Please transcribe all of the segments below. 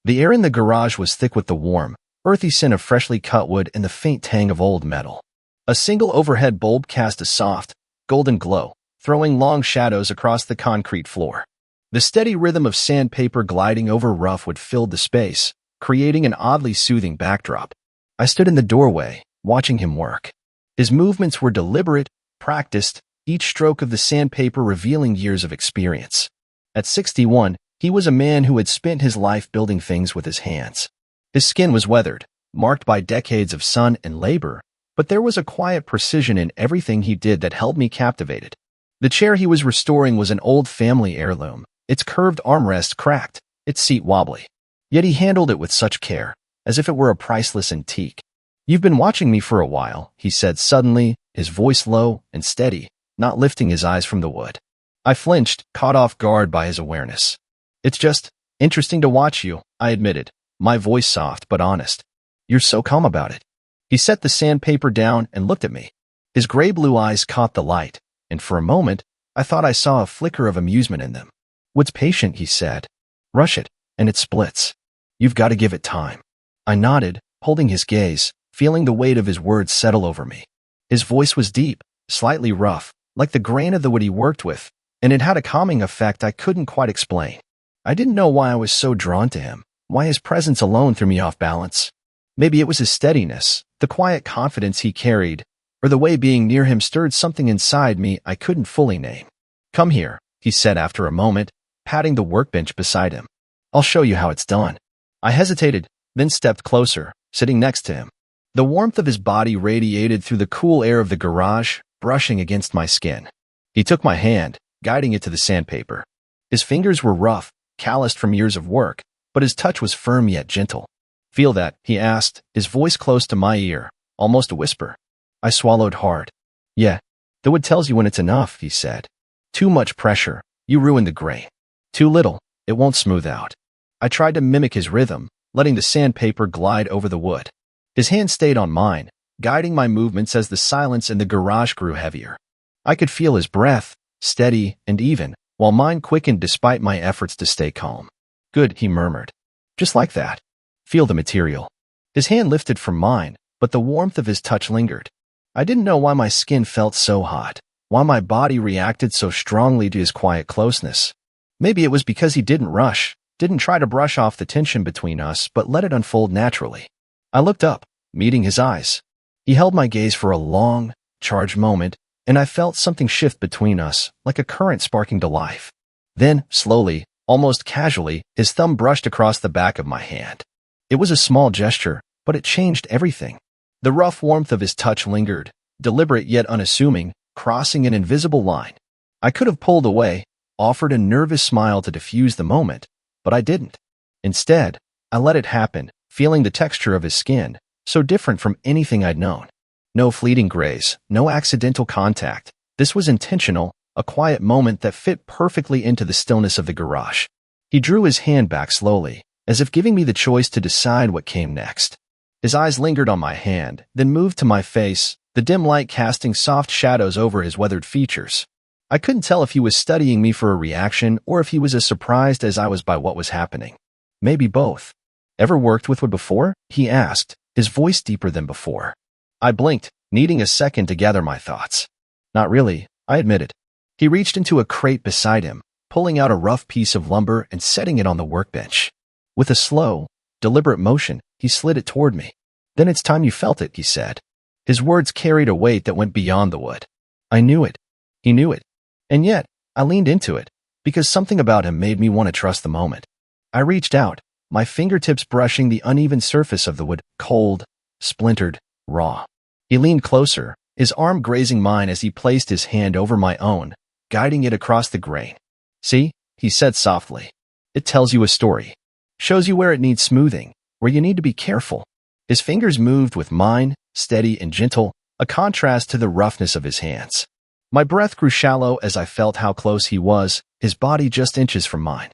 The air in the garage was thick with the warm, earthy scent of freshly cut wood and the faint tang of old metal. A single overhead bulb cast a soft, golden glow, throwing long shadows across the concrete floor. The steady rhythm of sandpaper gliding over rough wood filled the space, creating an oddly soothing backdrop. I stood in the doorway, watching him work. His movements were deliberate, practiced, each stroke of the sandpaper revealing years of experience. At 61, he was a man who had spent his life building things with his hands. His skin was weathered, marked by decades of sun and labor, but there was a quiet precision in everything he did that held me captivated. The chair he was restoring was an old family heirloom, its curved armrest cracked, its seat wobbly. Yet he handled it with such care, as if it were a priceless antique. "You've been watching me for a while," he said suddenly, his voice low and steady, not lifting his eyes from the wood. I flinched, caught off guard by his awareness. "It's just interesting to watch you," I admitted, my voice soft but honest. "You're so calm about it." He set the sandpaper down and looked at me. His gray-blue eyes caught the light, and for a moment, I thought I saw a flicker of amusement in them. "What's patient," he said. "Rush it, and it splits. You've got to give it time." I nodded, holding his gaze, feeling the weight of his words settle over me. His voice was deep, slightly rough, like the grain of the wood he worked with, and it had a calming effect I couldn't quite explain. I didn't know why I was so drawn to him, why his presence alone threw me off balance. Maybe it was his steadiness, the quiet confidence he carried, or the way being near him stirred something inside me I couldn't fully name. "Come here," he said after a moment, patting the workbench beside him. "I'll show you how it's done." I hesitated, then stepped closer, sitting next to him. The warmth of his body radiated through the cool air of the garage, brushing against my skin. He took my hand, guiding it to the sandpaper. His fingers were rough, calloused from years of work, but his touch was firm yet gentle. "Feel that?" he asked, his voice close to my ear, almost a whisper. I swallowed hard. "Yeah, the wood tells you when it's enough," he said. "Too much pressure, you ruin the grain. Too little, it won't smooth out." I tried to mimic his rhythm, letting the sandpaper glide over the wood. His hand stayed on mine, guiding my movements as the silence in the garage grew heavier. I could feel his breath, steady and even, while mine quickened despite my efforts to stay calm. "Good," he murmured. "Just like that. Feel the material." His hand lifted from mine, but the warmth of his touch lingered. I didn't know why my skin felt so hot, why my body reacted so strongly to his quiet closeness. Maybe it was because he didn't rush, didn't try to brush off the tension between us, but let it unfold naturally. I looked up, meeting his eyes. He held my gaze for a long, charged moment, and I felt something shift between us, like a current sparking to life. Then, slowly, almost casually, his thumb brushed across the back of my hand. It was a small gesture, but it changed everything. The rough warmth of his touch lingered, deliberate yet unassuming, crossing an invisible line. I could have pulled away, offered a nervous smile to diffuse the moment, but I didn't. Instead, I let it happen, feeling the texture of his skin, so different from anything I'd known. No fleeting graze, no accidental contact. This was intentional, a quiet moment that fit perfectly into the stillness of the garage. He drew his hand back slowly, as if giving me the choice to decide what came next. His eyes lingered on my hand, then moved to my face, the dim light casting soft shadows over his weathered features. I couldn't tell if he was studying me for a reaction or if he was as surprised as I was by what was happening. Maybe both. "Ever worked with wood before?" he asked, his voice deeper than before. I blinked, needing a second to gather my thoughts. "Not really," I admitted. He reached into a crate beside him, pulling out a rough piece of lumber and setting it on the workbench. With a slow, deliberate motion, he slid it toward me. "Then it's time you felt it," he said. His words carried a weight that went beyond the wood. I knew it. He knew it. And yet, I leaned into it, because something about him made me want to trust the moment. I reached out, my fingertips brushing the uneven surface of the wood, cold, splintered, raw. He leaned closer, his arm grazing mine as he placed his hand over my own, guiding it across the grain. "See," he said softly. "It tells you a story. Shows you where it needs smoothing, where you need to be careful." His fingers moved with mine, steady and gentle, a contrast to the roughness of his hands. My breath grew shallow as I felt how close he was, his body just inches from mine.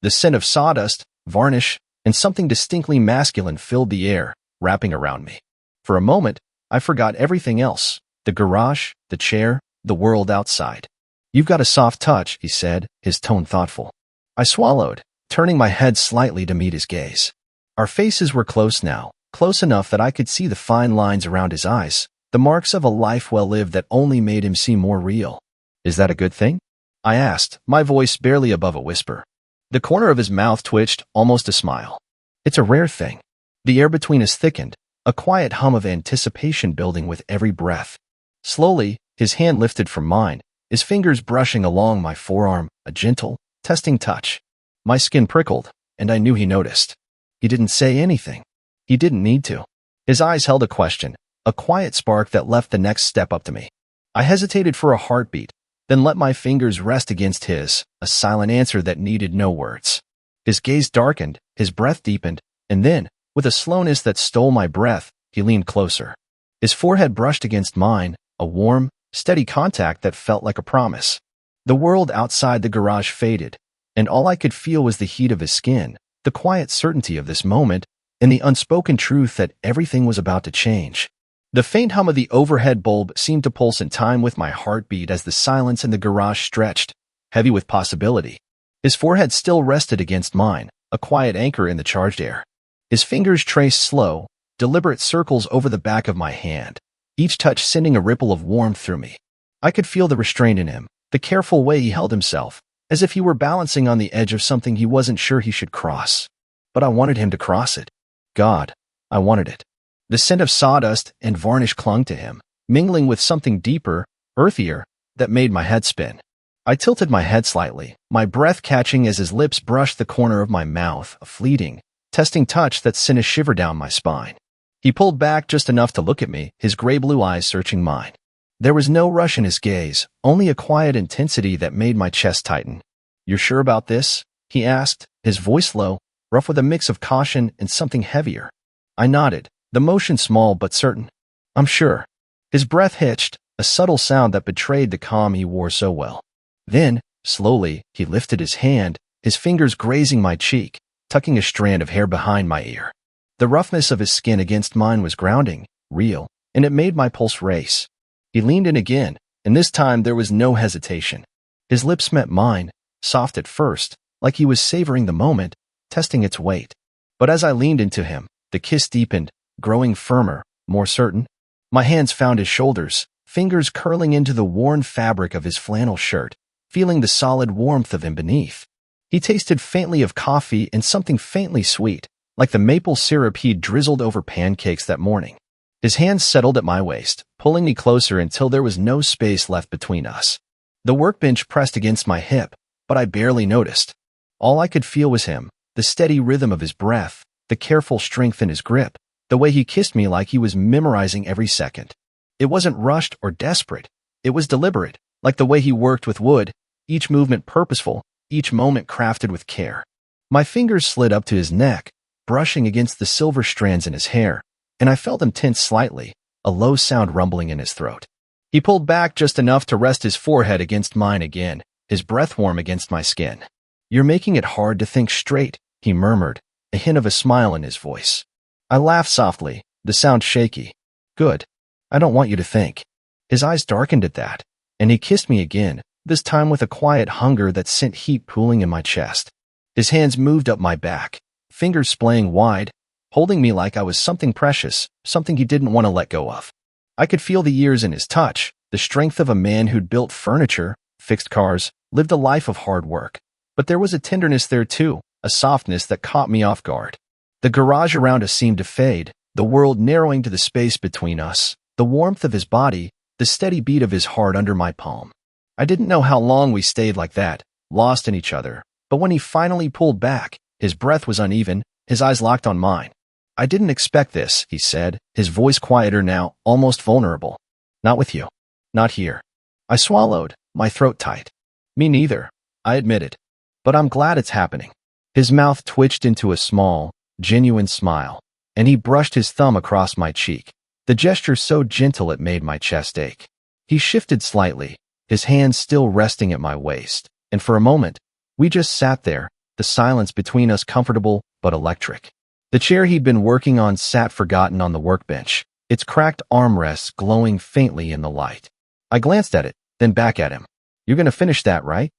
The scent of sawdust, varnish, and something distinctly masculine filled the air, wrapping around me. For a moment, I forgot everything else, the garage, the chair, the world outside. "You've got a soft touch," he said, his tone thoughtful. I swallowed, turning my head slightly to meet his gaze. Our faces were close now, close enough that I could see the fine lines around his eyes, the marks of a life well lived that only made him seem more real. "Is that a good thing?" I asked, my voice barely above a whisper. The corner of his mouth twitched, almost a smile. "It's a rare thing." The air between us thickened, a quiet hum of anticipation building with every breath. Slowly, his hand lifted from mine, his fingers brushing along my forearm, a gentle, testing touch. My skin prickled, and I knew he noticed. He didn't say anything. He didn't need to. His eyes held a question, a quiet spark that left the next step up to me. I hesitated for a heartbeat, then let my fingers rest against his, a silent answer that needed no words. His gaze darkened, his breath deepened, and then, with a slowness that stole my breath, he leaned closer. His forehead brushed against mine, a warm, steady contact that felt like a promise. The world outside the garage faded, and all I could feel was the heat of his skin, the quiet certainty of this moment, and the unspoken truth that everything was about to change. The faint hum of the overhead bulb seemed to pulse in time with my heartbeat as the silence in the garage stretched, heavy with possibility. His forehead still rested against mine, a quiet anchor in the charged air. His fingers traced slow, deliberate circles over the back of my hand, each touch sending a ripple of warmth through me. I could feel the restraint in him, the careful way he held himself, as if he were balancing on the edge of something he wasn't sure he should cross. But I wanted him to cross it. God, I wanted it. The scent of sawdust and varnish clung to him, mingling with something deeper, earthier, that made my head spin. I tilted my head slightly, my breath catching as his lips brushed the corner of my mouth, a fleeting, testing touch that sent a shiver down my spine. He pulled back just enough to look at me, his gray-blue eyes searching mine. There was no rush in his gaze, only a quiet intensity that made my chest tighten. "You're sure about this?" he asked, his voice low, rough with a mix of caution and something heavier. I nodded, the motion small but certain. "I'm sure." His breath hitched, a subtle sound that betrayed the calm he wore so well. Then, slowly, he lifted his hand, his fingers grazing my cheek, tucking a strand of hair behind my ear. The roughness of his skin against mine was grounding, real, and it made my pulse race. He leaned in again, and this time there was no hesitation. His lips met mine, soft at first, like he was savoring the moment, testing its weight. But as I leaned into him, the kiss deepened, growing firmer, more certain. My hands found his shoulders, fingers curling into the worn fabric of his flannel shirt, feeling the solid warmth of him beneath. He tasted faintly of coffee and something faintly sweet, like the maple syrup he'd drizzled over pancakes that morning. His hands settled at my waist, pulling me closer until there was no space left between us. The workbench pressed against my hip, but I barely noticed. All I could feel was him, the steady rhythm of his breath, the careful strength in his grip, the way he kissed me like he was memorizing every second. It wasn't rushed or desperate. It was deliberate, like the way he worked with wood, each movement purposeful, each moment crafted with care. My fingers slid up to his neck, brushing against the silver strands in his hair, and I felt him tense slightly, a low sound rumbling in his throat. He pulled back just enough to rest his forehead against mine again, his breath warm against my skin. "You're making it hard to think straight," he murmured, a hint of a smile in his voice. I laughed softly, the sound shaky. "Good. I don't want you to think." His eyes darkened at that, and he kissed me again, this time with a quiet hunger that sent heat pooling in my chest. His hands moved up my back, fingers splaying wide, holding me like I was something precious, something he didn't want to let go of. I could feel the years in his touch, the strength of a man who'd built furniture, fixed cars, lived a life of hard work. But there was a tenderness there too, a softness that caught me off guard. The garage around us seemed to fade, the world narrowing to the space between us, the warmth of his body, the steady beat of his heart under my palm. I didn't know how long we stayed like that, lost in each other, but when he finally pulled back, his breath was uneven, his eyes locked on mine. "I didn't expect this," he said, his voice quieter now, almost vulnerable. "Not with you. Not here." I swallowed, my throat tight. "Me neither," I admitted. "But I'm glad it's happening." His mouth twitched into a small, genuine smile, and he brushed his thumb across my cheek, the gesture so gentle it made my chest ache. He shifted slightly, his hands still resting at my waist, and for a moment, we just sat there, the silence between us comfortable but electric. The chair he'd been working on sat forgotten on the workbench, its cracked armrests glowing faintly in the light. I glanced at it, then back at him. "You're gonna finish that, right?"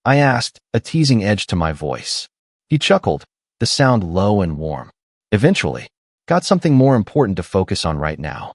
I asked, a teasing edge to my voice. He chuckled, the sound low and warm. Eventually, got something more important to focus on right now.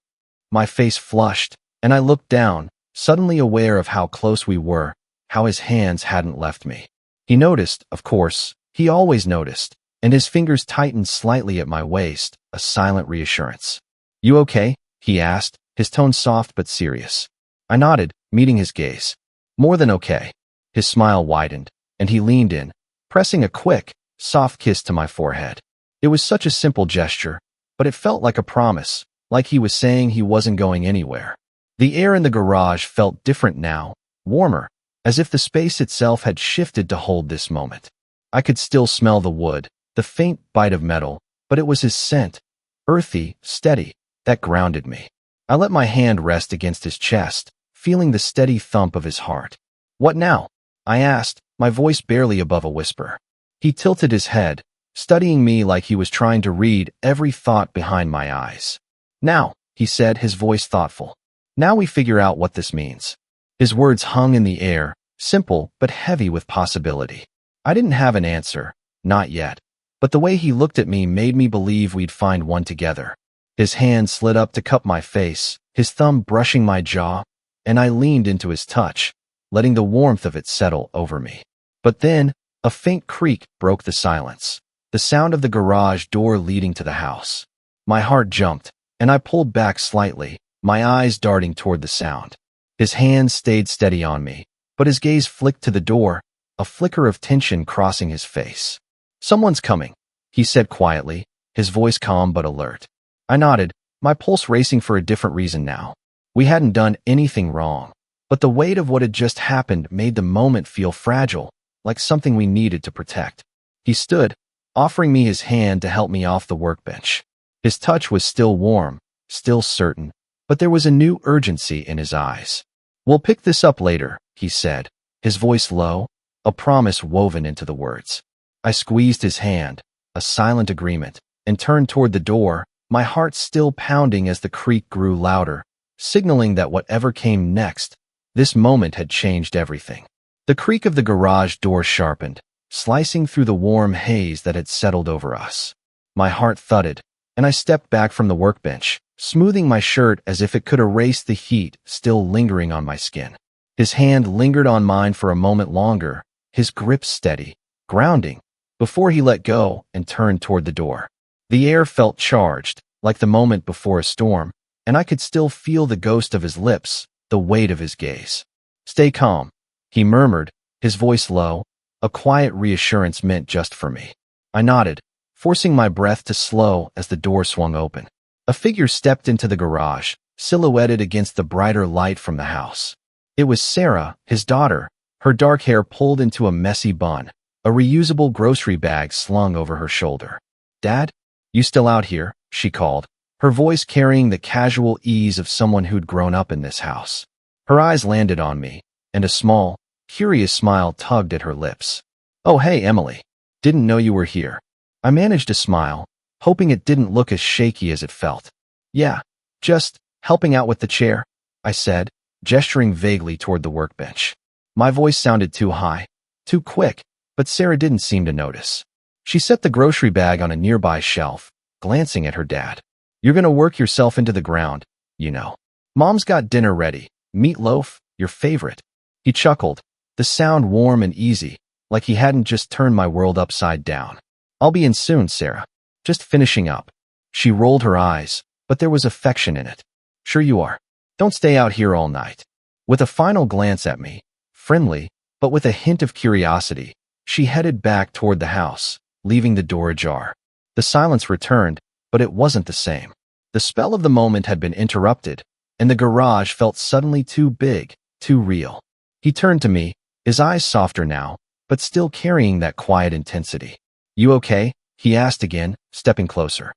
My face flushed, and I looked down, suddenly aware of how close we were, how his hands hadn't left me. He noticed, of course, he always noticed, and his fingers tightened slightly at my waist, a silent reassurance. "You okay?" he asked, his tone soft but serious. I nodded, meeting his gaze. "More than okay." His smile widened, and he leaned in, pressing a quick, soft kiss to my forehead. It was such a simple gesture, but it felt like a promise, like he was saying he wasn't going anywhere. The air in the garage felt different now, warmer, as if the space itself had shifted to hold this moment. I could still smell the wood, the faint bite of metal, but it was his scent, earthy, steady, that grounded me. I let my hand rest against his chest, feeling the steady thump of his heart. "What now?" I asked, my voice barely above a whisper. He tilted his head, studying me like he was trying to read every thought behind my eyes. "Now," he said, his voice thoughtful. "Now we figure out what this means." His words hung in the air, simple but heavy with possibility. I didn't have an answer, not yet, but the way he looked at me made me believe we'd find one together. His hand slid up to cup my face, his thumb brushing my jaw, and I leaned into his touch, letting the warmth of it settle over me. But then, a faint creak broke the silence, the sound of the garage door leading to the house. My heart jumped, and I pulled back slightly, my eyes darting toward the sound. His hand stayed steady on me, but his gaze flicked to the door, a flicker of tension crossing his face. "Someone's coming," he said quietly, his voice calm but alert. I nodded, my pulse racing for a different reason now. We hadn't done anything wrong, but the weight of what had just happened made the moment feel fragile, like something we needed to protect. He stood, offering me his hand to help me off the workbench. His touch was still warm, still certain, but there was a new urgency in his eyes. "We'll pick this up later," he said, his voice low, a promise woven into the words. I squeezed his hand, a silent agreement, and turned toward the door, my heart still pounding as the creak grew louder, signaling that whatever came next, this moment had changed everything. The creak of the garage door sharpened, slicing through the warm haze that had settled over us. My heart thudded, and I stepped back from the workbench, smoothing my shirt as if it could erase the heat still lingering on my skin. His hand lingered on mine for a moment longer, his grip steady, grounding, before he let go and turned toward the door. The air felt charged, like the moment before a storm, and I could still feel the ghost of his lips, the weight of his gaze. "Stay calm," he murmured, his voice low, a quiet reassurance meant just for me. I nodded, forcing my breath to slow as the door swung open. A figure stepped into the garage, silhouetted against the brighter light from the house. It was Sarah, his daughter, her dark hair pulled into a messy bun, a reusable grocery bag slung over her shoulder. "Dad? You still out here?" she called, her voice carrying the casual ease of someone who'd grown up in this house. Her eyes landed on me, and a small, curious smile tugged at her lips. "Oh, hey, Emily. Didn't know you were here." I managed to smile, hoping it didn't look as shaky as it felt. "Yeah, just helping out with the chair," I said, gesturing vaguely toward the workbench. My voice sounded too high, too quick, but Sarah didn't seem to notice. She set the grocery bag on a nearby shelf, glancing at her dad. "You're gonna work yourself into the ground, you know. Mom's got dinner ready, meatloaf, your favorite." He chuckled, the sound warm and easy, like he hadn't just turned my world upside down. "I'll be in soon, Sarah. Just finishing up." She rolled her eyes, but there was affection in it. "Sure you are. Don't stay out here all night." With a final glance at me, friendly, but with a hint of curiosity, she headed back toward the house, leaving the door ajar. The silence returned, but it wasn't the same. The spell of the moment had been interrupted, and the garage felt suddenly too big, too real. He turned to me, his eyes softer now, but still carrying that quiet intensity. "You okay?" he asked again, stepping closer.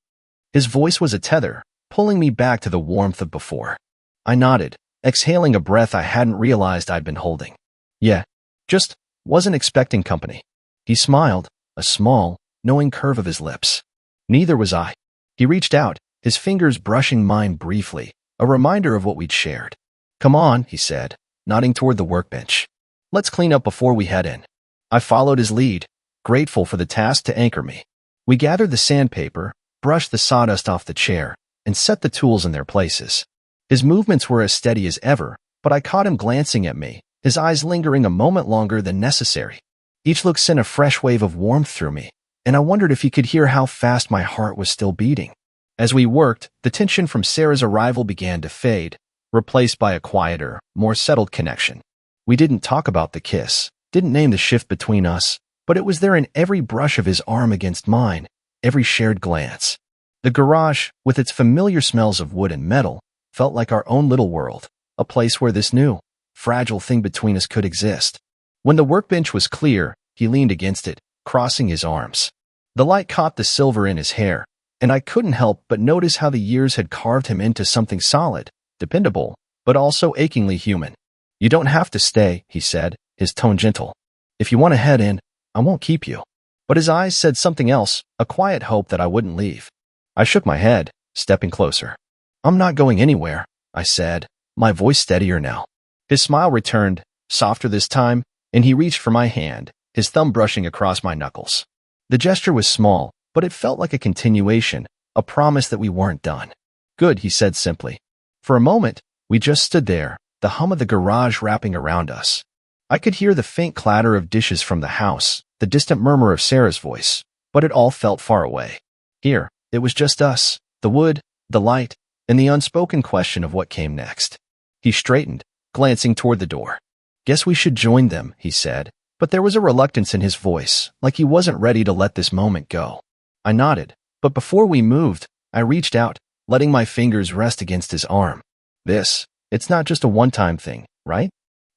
His voice was a tether, pulling me back to the warmth of before. I nodded, exhaling a breath I hadn't realized I'd been holding. "Yeah, just wasn't expecting company." He smiled, a small, knowing curve of his lips. Neither was I. He reached out, his fingers brushing mine briefly, a reminder of what we'd shared. "Come on," he said, nodding toward the workbench. "Let's clean up before we head in." I followed his lead, grateful for the task to anchor me. We gathered the sandpaper, brushed the sawdust off the chair, and set the tools in their places. His movements were as steady as ever, but I caught him glancing at me, his eyes lingering a moment longer than necessary. Each look sent a fresh wave of warmth through me, and I wondered if he could hear how fast my heart was still beating. As we worked, the tension from Sarah's arrival began to fade, replaced by a quieter, more settled connection. We didn't talk about the kiss, didn't name the shift between us, but it was there in every brush of his arm against mine, every shared glance. The garage, with its familiar smells of wood and metal, felt like our own little world, a place where this new, fragile thing between us could exist. When the workbench was clear, he leaned against it, crossing his arms. The light caught the silver in his hair, and I couldn't help but notice how the years had carved him into something solid, dependable, but also achingly human. "You don't have to stay," he said, his tone gentle. "If you want to head in, I won't keep you." But his eyes said something else, a quiet hope that I wouldn't leave. I shook my head, stepping closer. "I'm not going anywhere," I said, my voice steadier now. His smile returned, softer this time, and he reached for my hand, his thumb brushing across my knuckles. The gesture was small, but it felt like a continuation, a promise that we weren't done. "Good," he said simply. For a moment, we just stood there, the hum of the garage wrapping around us. I could hear the faint clatter of dishes from the house, the distant murmur of Sarah's voice, but it all felt far away. Here, it was just us, the wood, the light, and the unspoken question of what came next. He straightened, glancing toward the door. "Guess we should join them," he said, but there was a reluctance in his voice, like he wasn't ready to let this moment go. I nodded, but before we moved, I reached out, letting my fingers rest against his arm. It's not just a one-time thing, right?"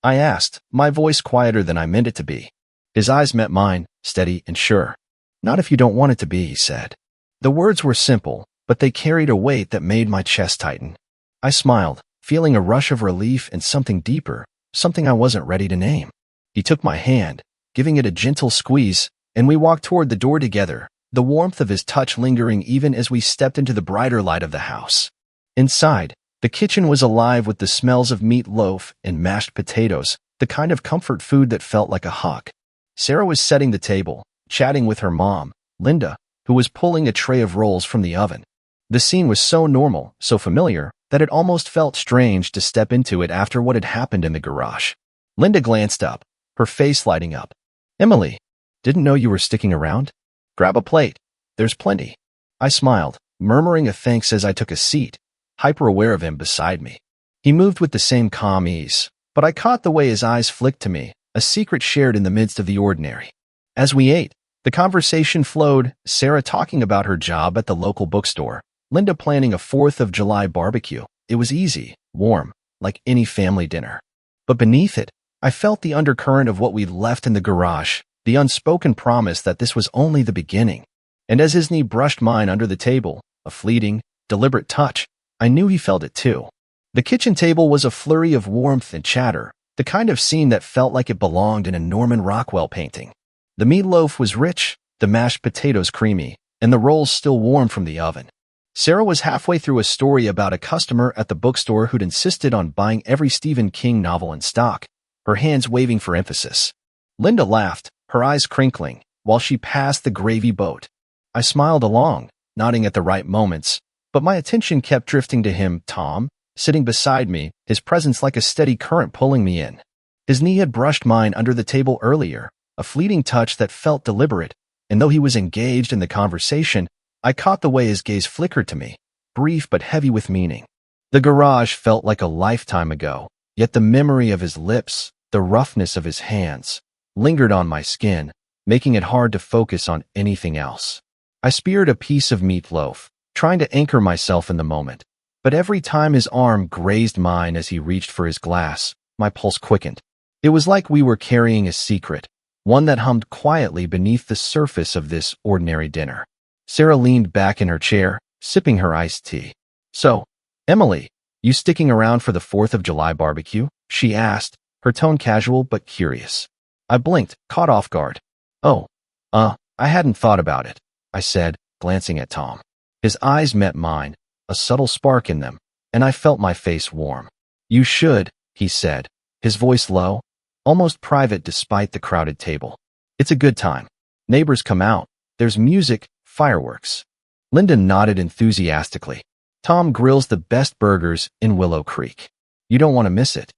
I asked, my voice quieter than I meant it to be. His eyes met mine, steady and sure. "Not if you don't want it to be," he said. The words were simple, but they carried a weight that made my chest tighten. I smiled, feeling a rush of relief and something deeper, something I wasn't ready to name. He took my hand, giving it a gentle squeeze, and we walked toward the door together, the warmth of his touch lingering even as we stepped into the brighter light of the house. Inside, the kitchen was alive with the smells of meatloaf and mashed potatoes, the kind of comfort food that felt like a hug. Sarah was setting the table, chatting with her mom, Linda, who was pulling a tray of rolls from the oven. The scene was so normal, so familiar, that it almost felt strange to step into it after what had happened in the garage. Linda glanced up, her face lighting up. "Emily, didn't know you were sticking around? Grab a plate. There's plenty." I smiled, murmuring a thanks as I took a seat, hyper-aware of him beside me. He moved with the same calm ease, but I caught the way his eyes flicked to me, a secret shared in the midst of the ordinary. As we ate, the conversation flowed, Sarah talking about her job at the local bookstore, Linda planning a 4th of July barbecue. It was easy, warm, like any family dinner. But beneath it, I felt the undercurrent of what we'd left in the garage, the unspoken promise that this was only the beginning. And as his knee brushed mine under the table, a fleeting, deliberate touch, I knew he felt it too. The kitchen table was a flurry of warmth and chatter, the kind of scene that felt like it belonged in a Norman Rockwell painting. The meatloaf was rich, the mashed potatoes creamy, and the rolls still warm from the oven. Sarah was halfway through a story about a customer at the bookstore who'd insisted on buying every Stephen King novel in stock, her hands waving for emphasis. Linda laughed, her eyes crinkling, while she passed the gravy boat. I smiled along, nodding at the right moments, but my attention kept drifting to him, Tom, sitting beside me, his presence like a steady current pulling me in. His knee had brushed mine under the table earlier, a fleeting touch that felt deliberate, and though he was engaged in the conversation, I caught the way his gaze flickered to me, brief but heavy with meaning. The garage felt like a lifetime ago, yet the memory of his lips, the roughness of his hands, lingered on my skin, making it hard to focus on anything else. I speared a piece of meatloaf, trying to anchor myself in the moment, but every time his arm grazed mine as he reached for his glass, my pulse quickened. It was like we were carrying a secret, one that hummed quietly beneath the surface of this ordinary dinner. Sarah leaned back in her chair, sipping her iced tea. "So, Emily, you sticking around for the 4th of July barbecue?" she asked, her tone casual but curious. I blinked, caught off guard. "Oh, I hadn't thought about it," I said, glancing at Tom. His eyes met mine, a subtle spark in them, and I felt my face warm. "You should," he said, his voice low, almost private despite the crowded table. "It's a good time." Neighbors come out. There's music, fireworks. Linda nodded enthusiastically. Tom grills the best burgers in Willow Creek. You don't want to miss it.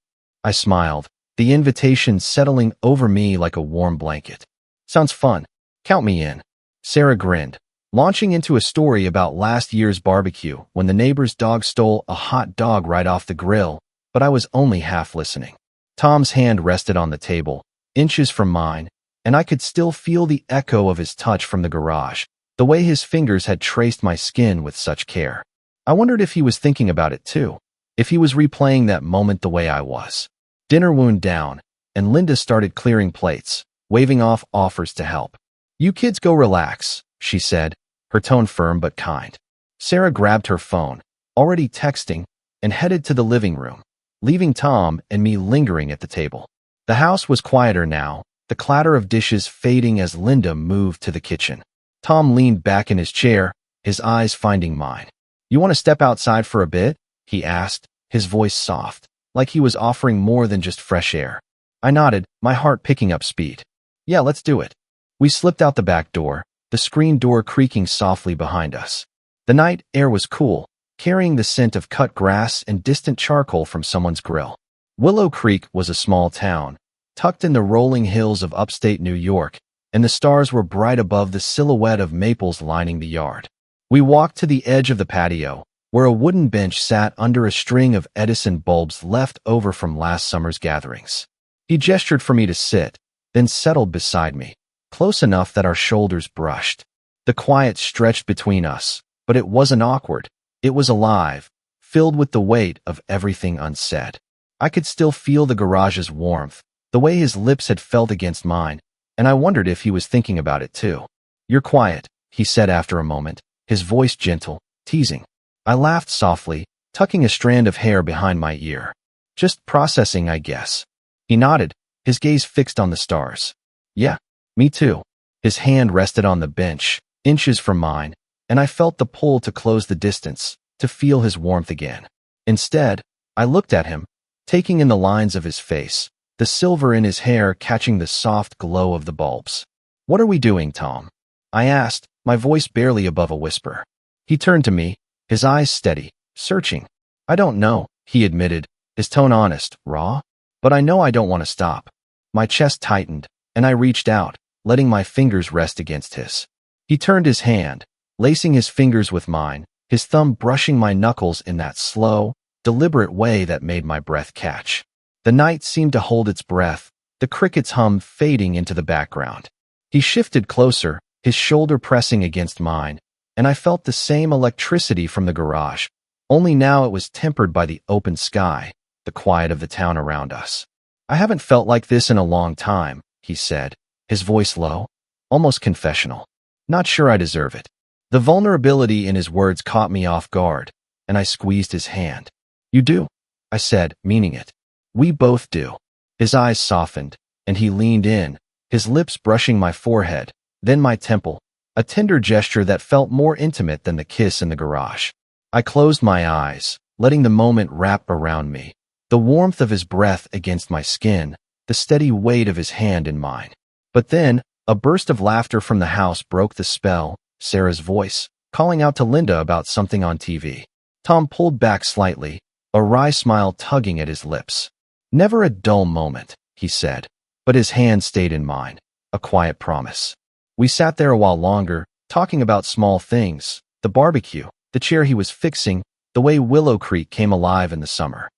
I smiled, the invitation settling over me like a warm blanket. Sounds fun. Count me in. Sarah grinned, launching into a story about last year's barbecue when the neighbor's dog stole a hot dog right off the grill, but I was only half listening. Tom's hand rested on the table, inches from mine, and I could still feel the echo of his touch from the garage, the way his fingers had traced my skin with such care. I wondered if he was thinking about it too, if he was replaying that moment the way I was. Dinner wound down, and Linda started clearing plates, waving off offers to help. You kids go relax, she said, her tone firm but kind. Sarah grabbed her phone, already texting, and headed to the living room, leaving Tom and me lingering at the table. The house was quieter now, the clatter of dishes fading as Linda moved to the kitchen. Tom leaned back in his chair, his eyes finding mine. You want to step outside for a bit? He asked, his voice soft, like he was offering more than just fresh air. I nodded, my heart picking up speed. Yeah, let's do it. We slipped out the back door, the screen door creaking softly behind us. The night air was cool, carrying the scent of cut grass and distant charcoal from someone's grill. Willow Creek was a small town, tucked in the rolling hills of upstate New York, and the stars were bright above the silhouette of maples lining the yard. We walked to the edge of the patio, where a wooden bench sat under a string of Edison bulbs left over from last summer's gatherings. He gestured for me to sit, then settled beside me, close enough that our shoulders brushed. The quiet stretched between us, but it wasn't awkward. It was alive, filled with the weight of everything unsaid. I could still feel the garage's warmth, the way his lips had felt against mine, and I wondered if he was thinking about it too. You're quiet, he said after a moment, his voice gentle, teasing. I laughed softly, tucking a strand of hair behind my ear. Just processing, I guess. He nodded, his gaze fixed on the stars. Yeah, me too. His hand rested on the bench, inches from mine, and I felt the pull to close the distance, to feel his warmth again. Instead, I looked at him, taking in the lines of his face, the silver in his hair catching the soft glow of the bulbs. What are we doing, Tom? I asked, my voice barely above a whisper. He turned to me, his eyes steady, searching. I don't know, he admitted, his tone honest, raw. But I know I don't want to stop. My chest tightened, and I reached out, letting my fingers rest against his. He turned his hand, lacing his fingers with mine, his thumb brushing my knuckles in that slow, deliberate way that made my breath catch. The night seemed to hold its breath, the crickets hum fading into the background. He shifted closer, his shoulder pressing against mine, and I felt the same electricity from the garage, only now it was tempered by the open sky, the quiet of the town around us. I haven't felt like this in a long time, he said, his voice low, almost confessional. Not sure I deserve it. The vulnerability in his words caught me off guard, and I squeezed his hand. You do, I said, meaning it. We both do. His eyes softened, and he leaned in, his lips brushing my forehead, then my temple, a tender gesture that felt more intimate than the kiss in the garage. I closed my eyes, letting the moment wrap around me, the warmth of his breath against my skin, the steady weight of his hand in mine. But then, a burst of laughter from the house broke the spell, Sarah's voice, calling out to Linda about something on TV. Tom pulled back slightly, a wry smile tugging at his lips. Never a dull moment, he said, but his hand stayed in mine, a quiet promise. We sat there a while longer, talking about small things, the barbecue, the chair he was fixing, the way Willow Creek came alive in the summer.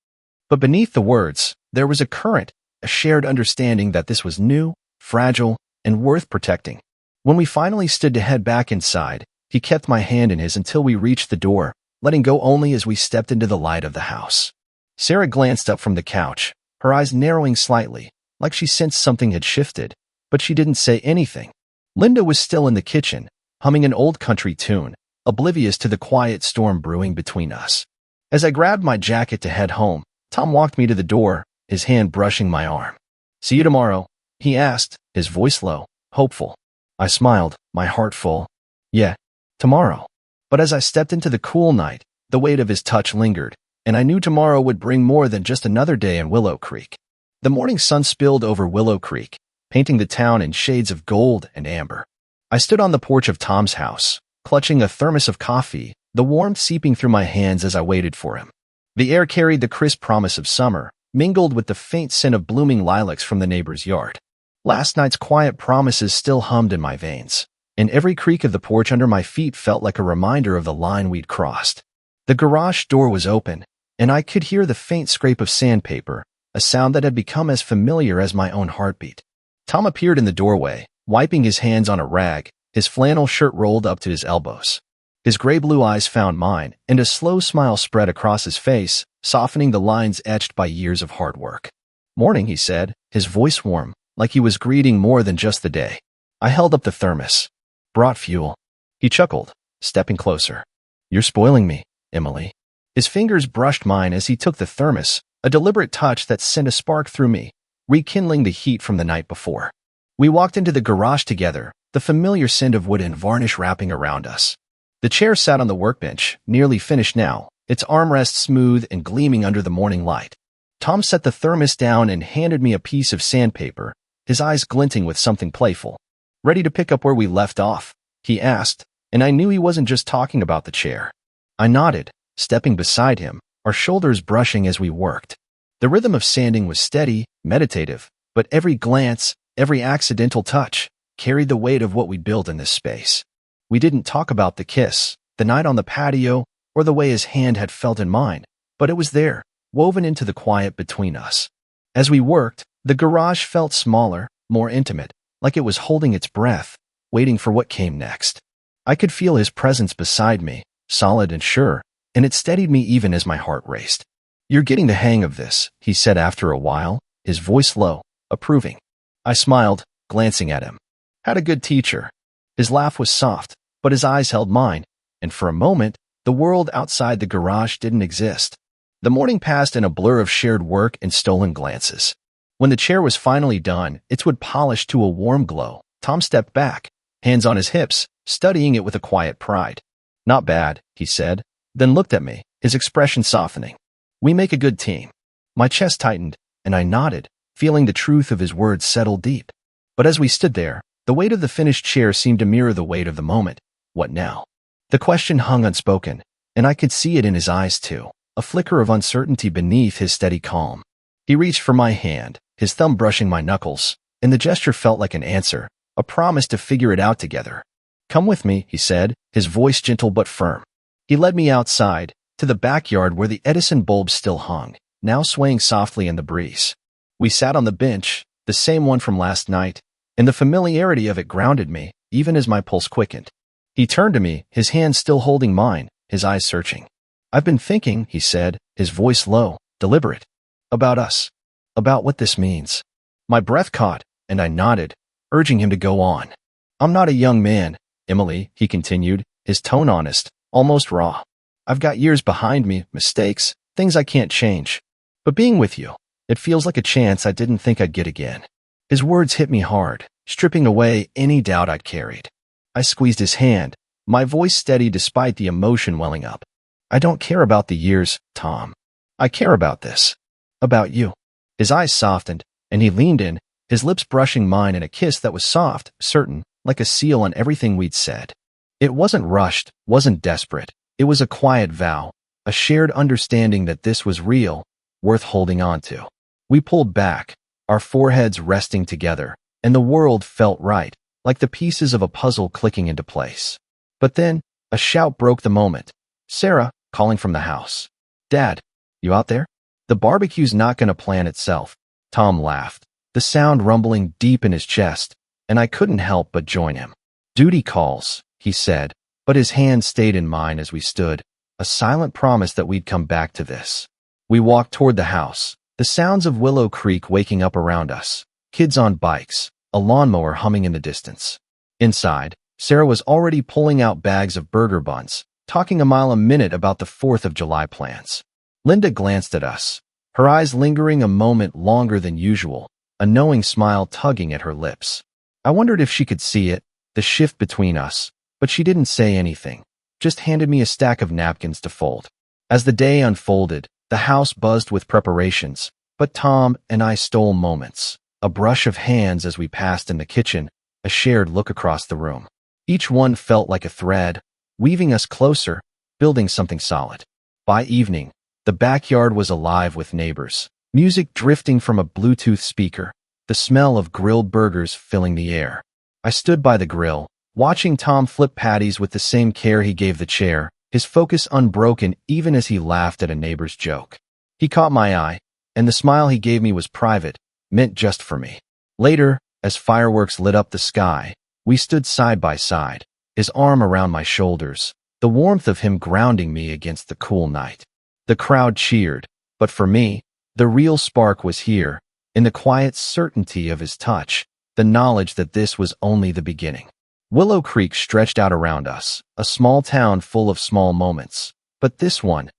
But beneath the words, there was a current, a shared understanding that this was new, fragile, and worth protecting. When we finally stood to head back inside, he kept my hand in his until we reached the door, letting go only as we stepped into the light of the house. Sarah glanced up from the couch, her eyes narrowing slightly, like she sensed something had shifted, but she didn't say anything. Linda was still in the kitchen, humming an old country tune, oblivious to the quiet storm brewing between us. As I grabbed my jacket to head home, Tom walked me to the door, his hand brushing my arm. See you tomorrow, he asked, his voice low, hopeful. I smiled, my heart full. Yeah, tomorrow. But as I stepped into the cool night, the weight of his touch lingered, and I knew tomorrow would bring more than just another day in Willow Creek. The morning sun spilled over Willow Creek, painting the town in shades of gold and amber. I stood on the porch of Tom's house, clutching a thermos of coffee, the warmth seeping through my hands as I waited for him. The air carried the crisp promise of summer, mingled with the faint scent of blooming lilacs from the neighbor's yard. Last night's quiet promises still hummed in my veins, and every creak of the porch under my feet felt like a reminder of the line we'd crossed. The garage door was open, and I could hear the faint scrape of sandpaper, a sound that had become as familiar as my own heartbeat. Tom appeared in the doorway, wiping his hands on a rag, his flannel shirt rolled up to his elbows. His gray-blue eyes found mine, and a slow smile spread across his face, softening the lines etched by years of hard work. "Morning," he said, his voice warm, like he was greeting more than just the day. I held up the thermos. "Brought fuel." He chuckled, stepping closer. "You're spoiling me, Emily." His fingers brushed mine as he took the thermos, a deliberate touch that sent a spark through me, rekindling the heat from the night before. We walked into the garage together, the familiar scent of wood and varnish wrapping around us. The chair sat on the workbench, nearly finished now, its armrest smooth and gleaming under the morning light. Tom set the thermos down and handed me a piece of sandpaper, his eyes glinting with something playful. "Ready to pick up where we left off?" he asked, and I knew he wasn't just talking about the chair. I nodded, stepping beside him, our shoulders brushing as we worked. The rhythm of sanding was steady, meditative, but every glance, every accidental touch, carried the weight of what we'd built in this space. We didn't talk about the kiss, the night on the patio, or the way his hand had felt in mine, but it was there, woven into the quiet between us. As we worked, the garage felt smaller, more intimate, like it was holding its breath, waiting for what came next. I could feel his presence beside me, solid and sure, and it steadied me even as my heart raced. "You're getting the hang of this," he said after a while, his voice low, approving. I smiled, glancing at him. "Had a good teacher." His laugh was soft, but his eyes held mine, and for a moment, the world outside the garage didn't exist. The morning passed in a blur of shared work and stolen glances. When the chair was finally done, its wood polished to a warm glow, Tom stepped back, hands on his hips, studying it with a quiet pride. "Not bad," he said, then looked at me, his expression softening. "We make a good team." My chest tightened, and I nodded, feeling the truth of his words settle deep. But as we stood there, the weight of the finished chair seemed to mirror the weight of the moment. What now? The question hung unspoken, and I could see it in his eyes too, a flicker of uncertainty beneath his steady calm. He reached for my hand, his thumb brushing my knuckles, and the gesture felt like an answer, a promise to figure it out together. "Come with me," he said, his voice gentle but firm. He led me outside, to the backyard where the Edison bulb still hung, now swaying softly in the breeze. We sat on the bench, the same one from last night, and the familiarity of it grounded me, even as my pulse quickened. He turned to me, his hand still holding mine, his eyes searching. "I've been thinking," he said, his voice low, deliberate, "about us, about what this means." My breath caught, and I nodded, urging him to go on. "I'm not a young man, Emily," he continued, his tone honest, almost raw. "I've got years behind me, mistakes, things I can't change. But being with you, it feels like a chance I didn't think I'd get again." His words hit me hard, stripping away any doubt I'd carried. I squeezed his hand, my voice steady despite the emotion welling up. "I don't care about the years, Tom. I care about this. About you." His eyes softened, and he leaned in, his lips brushing mine in a kiss that was soft, certain, like a seal on everything we'd said. It wasn't rushed, wasn't desperate. It was a quiet vow, a shared understanding that this was real, worth holding on to. We pulled back, our foreheads resting together, and the world felt right, like the pieces of a puzzle clicking into place. But then, a shout broke the moment. Sarah, calling from the house. "Dad, you out there? The barbecue's not gonna plan itself." Tom laughed, the sound rumbling deep in his chest, and I couldn't help but join him. "Duty calls," he said, but his hand stayed in mine as we stood, a silent promise that we'd come back to this. We walked toward the house, the sounds of Willow Creek waking up around us, kids on bikes, a lawnmower humming in the distance. Inside, Sarah was already pulling out bags of burger buns, talking a mile a minute about the 4th of July plans. Linda glanced at us, her eyes lingering a moment longer than usual, a knowing smile tugging at her lips. I wondered if she could see it, the shift between us, but she didn't say anything, just handed me a stack of napkins to fold. As the day unfolded, the house buzzed with preparations, but Tom and I stole moments, a brush of hands as we passed in the kitchen, a shared look across the room. Each one felt like a thread, weaving us closer, building something solid. By evening, the backyard was alive with neighbors, music drifting from a Bluetooth speaker, the smell of grilled burgers filling the air. I stood by the grill, watching Tom flip patties with the same care he gave the chair, his focus unbroken even as he laughed at a neighbor's joke. He caught my eye, and the smile he gave me was private, meant just for me. Later, as fireworks lit up the sky, we stood side by side, his arm around my shoulders, the warmth of him grounding me against the cool night. The crowd cheered, but for me, the real spark was here, in the quiet certainty of his touch, the knowledge that this was only the beginning. Willow Creek stretched out around us, a small town full of small moments. But this one,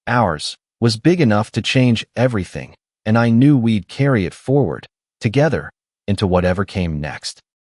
ours, was big enough to change everything, and I knew we'd carry it forward, together, into whatever came next.